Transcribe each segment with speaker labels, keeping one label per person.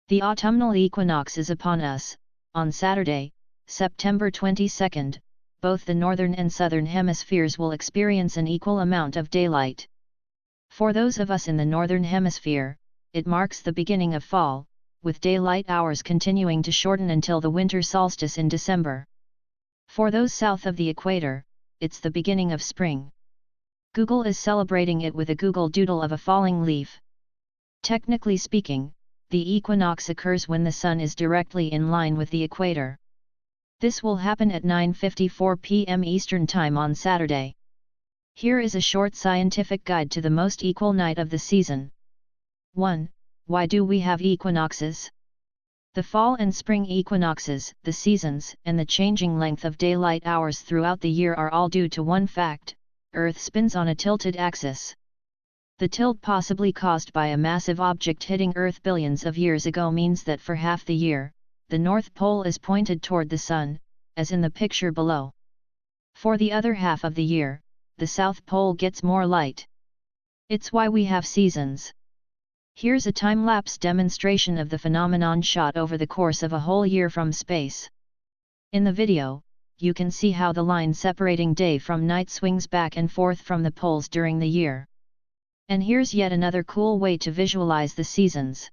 Speaker 1: The autumnal equinox is upon us. On Saturday, September 22nd, both the northern and southern hemispheres will experience an equal amount of daylight. For those of us in the northern hemisphere, it marks the beginning of fall, with daylight hours continuing to shorten until the winter solstice in December. For those south of the equator, it's the beginning of spring. Google is celebrating it with a Google Doodle of a falling leaf. Technically speaking, the equinox occurs when the sun is directly in line with the equator. This will happen at 9:54 p.m. Eastern Time on Saturday. Here is a short scientific guide to the most equal night of the season. 1. Why do we have equinoxes? The fall and spring equinoxes, the seasons, and the changing length of daylight hours throughout the year are all due to one fact: Earth spins on a tilted axis. The tilt, possibly caused by a massive object hitting Earth billions of years ago, means that for half the year, the North Pole is pointed toward the Sun, as in the picture below. For the other half of the year, the South Pole gets more light. It's why we have seasons. Here's a time-lapse demonstration of the phenomenon shot over the course of a whole year from space. In the video, you can see how the line separating day from night swings back and forth from the poles during the year. And here's yet another cool way to visualize the seasons.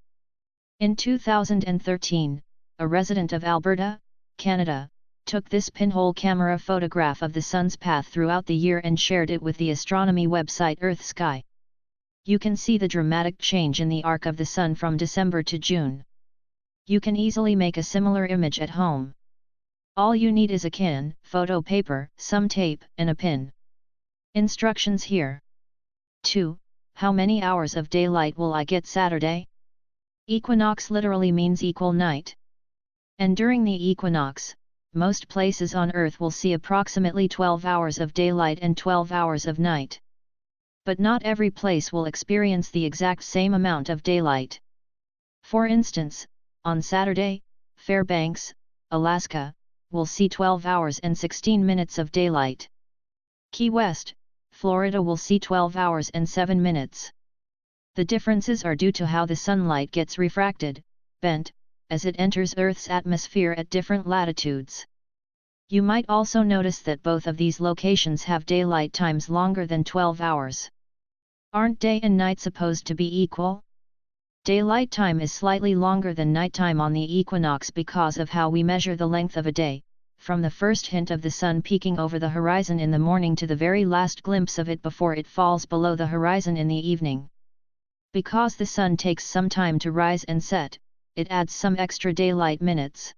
Speaker 1: In 2013, a resident of Alberta, Canada, took this pinhole camera photograph of the sun's path throughout the year and shared it with the astronomy website Earth Sky. You can see the dramatic change in the arc of the sun from December to June. You can easily make a similar image at home. All you need is a can, photo paper, some tape, and a pin. Instructions here. 2. How many hours of daylight will I get Saturday? Equinox literally means equal night. And during the equinox, most places on Earth will see approximately 12 hours of daylight and 12 hours of night. But not every place will experience the exact same amount of daylight. For instance, on Saturday, Fairbanks, Alaska, will see 12 hours and 16 minutes of daylight. Key West, Florida will see 12 hours and 7 minutes. The differences are due to how the sunlight gets refracted, bent, as it enters Earth's atmosphere at different latitudes. You might also notice that both of these locations have daylight times longer than 12 hours. Aren't day and night supposed to be equal? Daylight time is slightly longer than nighttime on the equinox because of how we measure the length of a day, from the first hint of the sun peeking over the horizon in the morning to the very last glimpse of it before it falls below the horizon in the evening. Because the sun takes some time to rise and set, it adds some extra daylight minutes.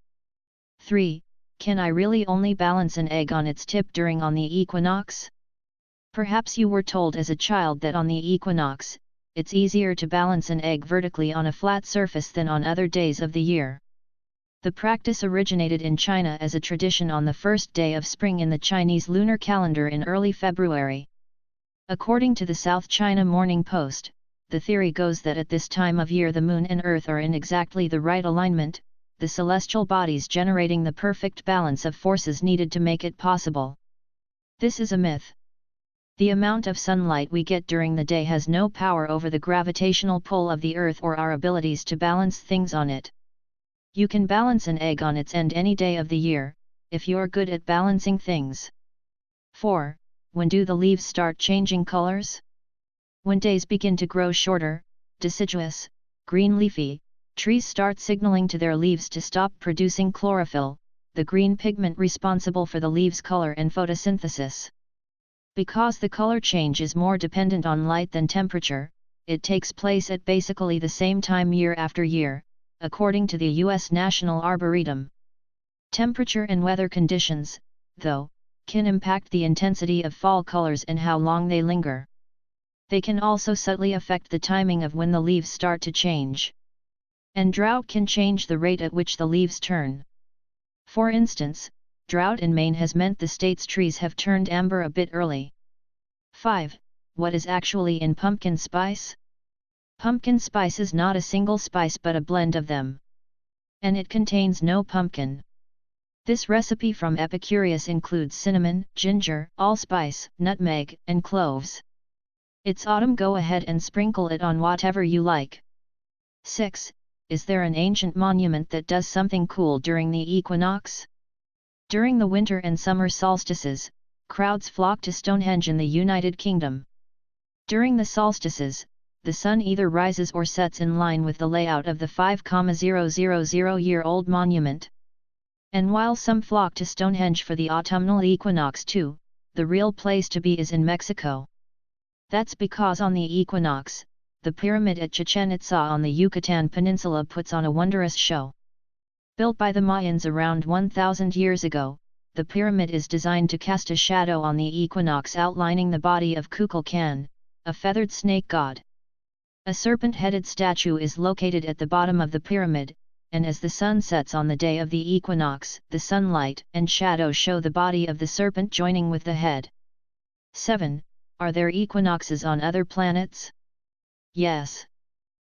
Speaker 1: 3. Can I really only balance an egg on its tip during the equinox? Perhaps you were told as a child that on the equinox, it's easier to balance an egg vertically on a flat surface than on other days of the year. The practice originated in China as a tradition on the first day of spring in the Chinese lunar calendar in early February. According to the South China Morning Post, the theory goes that at this time of year the moon and earth are in exactly the right alignment, the celestial bodies generating the perfect balance of forces needed to make it possible. This is a myth. The amount of sunlight we get during the day has no power over the gravitational pull of the earth or our abilities to balance things on it. You can balance an egg on its end any day of the year, if you're good at balancing things. 4. When do the leaves start changing colors? When days begin to grow shorter, deciduous, green leafy, trees start signaling to their leaves to stop producing chlorophyll, the green pigment responsible for the leaves' color and photosynthesis. Because the color change is more dependent on light than temperature, it takes place at basically the same time year after year, according to the U.S. National Arboretum. Temperature and weather conditions, though, can impact the intensity of fall colors and how long they linger. They can also subtly affect the timing of when the leaves start to change. And drought can change the rate at which the leaves turn. For instance, drought in Maine has meant the state's trees have turned amber a bit early. 5. What is actually in pumpkin spice? Pumpkin spice is not a single spice but a blend of them. And it contains no pumpkin. This recipe from Epicurious includes cinnamon, ginger, allspice, nutmeg, and cloves. It's autumn, go ahead and sprinkle it on whatever you like. 6. is there an ancient monument that does something cool during the equinox? During the winter and summer solstices, crowds flock to Stonehenge in the United Kingdom. During the solstices, the sun either rises or sets in line with the layout of the 5,000-year-old monument. And while some flock to Stonehenge for the autumnal equinox too, the real place to be is in Mexico. That's because on the equinox, the pyramid at Chichen Itza on the Yucatan Peninsula puts on a wondrous show. Built by the Mayans around 1,000 years ago, the pyramid is designed to cast a shadow on the equinox outlining the body of Kukulkan, a feathered snake god. A serpent-headed statue is located at the bottom of the pyramid, and as the sun sets on the day of the equinox, the sunlight and shadow show the body of the serpent joining with the head. 7. Are there equinoxes on other planets? Yes.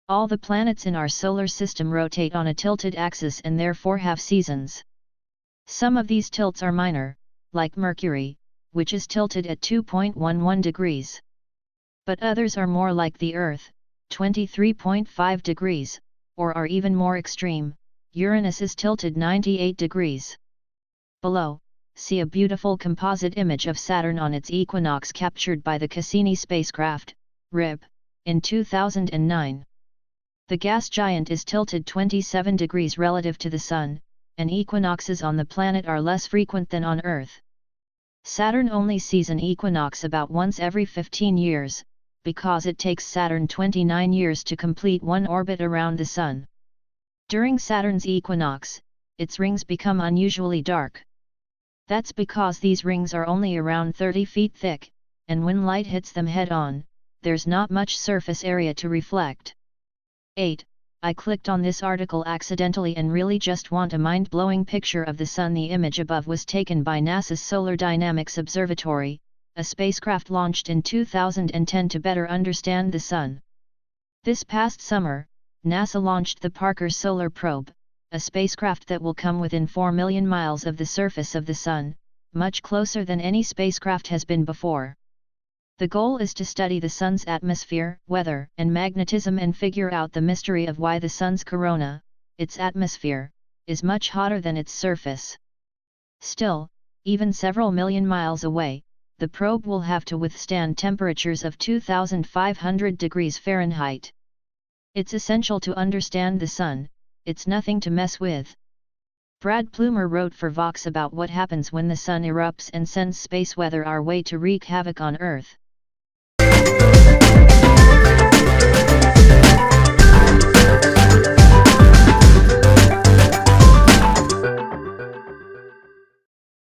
Speaker 1: All the planets in our solar system rotate on a tilted axis and therefore have seasons. Some of these tilts are minor, like Mercury, which is tilted at 2.11 degrees. But others are more like the Earth, 23.5 degrees, or are even more extreme. Uranus is tilted 98 degrees. Below, see a beautiful composite image of Saturn on its equinox captured by the Cassini spacecraft, RIP, in 2009. The gas giant is tilted 27 degrees relative to the Sun, and equinoxes on the planet are less frequent than on Earth. Saturn only sees an equinox about once every 15 years, because it takes Saturn 29 years to complete one orbit around the Sun. During Saturn's equinox, its rings become unusually dark. That's because these rings are only around 30 feet thick, and when light hits them head-on, there's not much surface area to reflect. 8. I clicked on this article accidentally and really just want a mind-blowing picture of the Sun. The image above was taken by NASA's Solar Dynamics Observatory, a spacecraft launched in 2010 to better understand the Sun. This past summer, NASA launched the Parker Solar Probe, a spacecraft that will come within 4 million miles of the surface of the Sun, much closer than any spacecraft has been before. The goal is to study the Sun's atmosphere, weather, and magnetism and figure out the mystery of why the Sun's corona, its atmosphere, is much hotter than its surface. Still, even several million miles away, the probe will have to withstand temperatures of 2,500 degrees Fahrenheit. It's essential to understand the Sun, it's nothing to mess with. Brad Plumer wrote for Vox about what happens when the Sun erupts and sends space weather our way to wreak havoc on Earth.